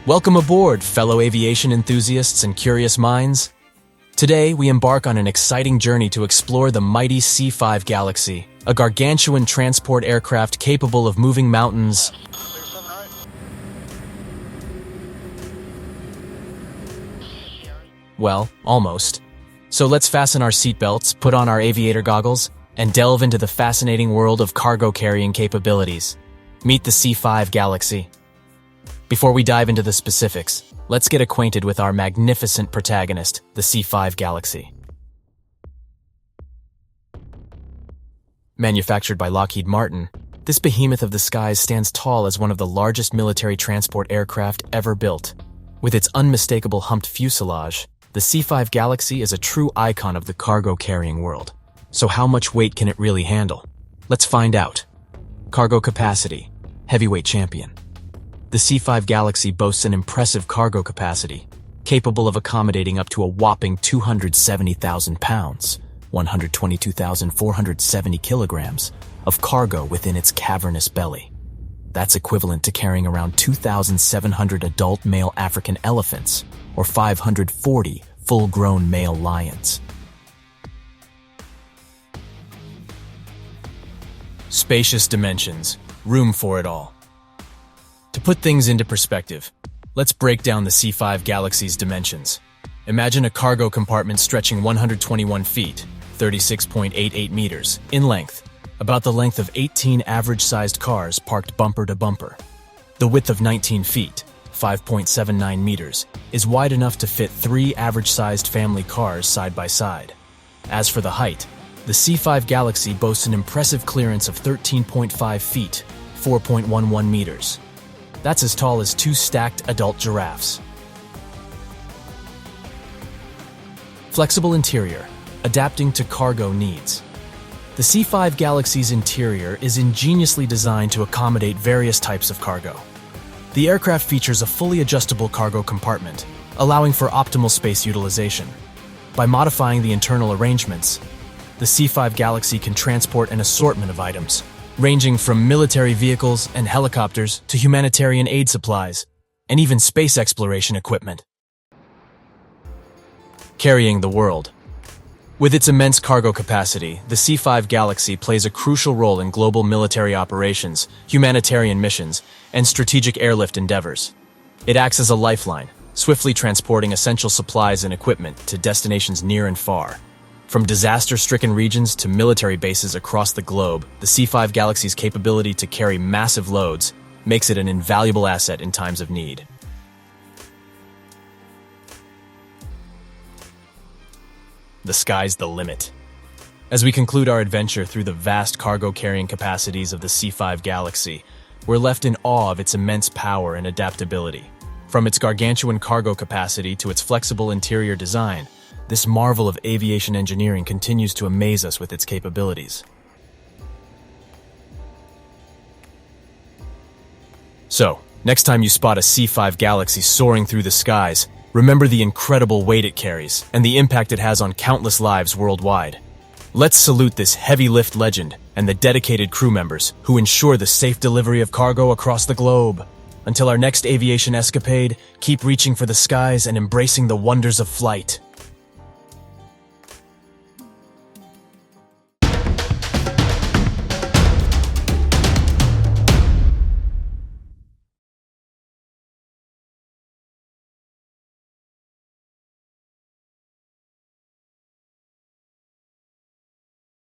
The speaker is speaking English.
Welcome aboard, fellow aviation enthusiasts and curious minds. Today, we embark on an exciting journey to explore the mighty C-5 Galaxy, a gargantuan transport aircraft capable of moving mountains. Well, almost. So let's fasten our seatbelts, put on our aviator goggles, and delve into the fascinating world of cargo carrying capabilities. Meet the C-5 Galaxy. Before we dive into the specifics, let's get acquainted with our magnificent protagonist, the C-5 Galaxy. Manufactured by Lockheed Martin, this behemoth of the skies stands tall as one of the largest military transport aircraft ever built. With its unmistakable humped fuselage, the C-5 Galaxy is a true icon of the cargo-carrying world. So how much weight can it really handle? Let's find out. Cargo capacity, heavyweight champion. The C-5 Galaxy boasts an impressive cargo capacity, capable of accommodating up to a whopping 270,000 pounds, 122,470 kilograms, of cargo within its cavernous belly. That's equivalent to carrying around 2,700 adult male African elephants, or 540 full-grown male lions. Spacious dimensions, room for it all. To put things into perspective, let's break down the C-5 Galaxy's dimensions. Imagine a cargo compartment stretching 121 feet, 36.88 meters, in length, about the length of 18 average-sized cars parked bumper to bumper. The width of 19 feet, 5.79 meters, is wide enough to fit 3 average-sized family cars side by side. As for the height, the C-5 Galaxy boasts an impressive clearance of 13.5 feet, 4.11 meters. That's as tall as 2 stacked adult giraffes. Flexible interior, adapting to cargo needs. The C-5 Galaxy's interior is ingeniously designed to accommodate various types of cargo. The aircraft features a fully adjustable cargo compartment, allowing for optimal space utilization. By modifying the internal arrangements, the C-5 Galaxy can transport an assortment of items, ranging from military vehicles and helicopters to humanitarian aid supplies, and even space exploration equipment. Carrying the world. With its immense cargo capacity, the C-5 Galaxy plays a crucial role in global military operations, humanitarian missions, and strategic airlift endeavors. It acts as a lifeline, swiftly transporting essential supplies and equipment to destinations near and far. From disaster-stricken regions to military bases across the globe, the C-5 Galaxy's capability to carry massive loads makes it an invaluable asset in times of need. The sky's the limit. As we conclude our adventure through the vast cargo-carrying capacities of the C-5 Galaxy, we're left in awe of its immense power and adaptability. From its gargantuan cargo capacity to its flexible interior design, this marvel of aviation engineering continues to amaze us with its capabilities. So, next time you spot a C-5 Galaxy soaring through the skies, remember the incredible weight it carries and the impact it has on countless lives worldwide. Let's salute this heavy-lift legend and the dedicated crew members who ensure the safe delivery of cargo across the globe. Until our next aviation escapade, keep reaching for the skies and embracing the wonders of flight.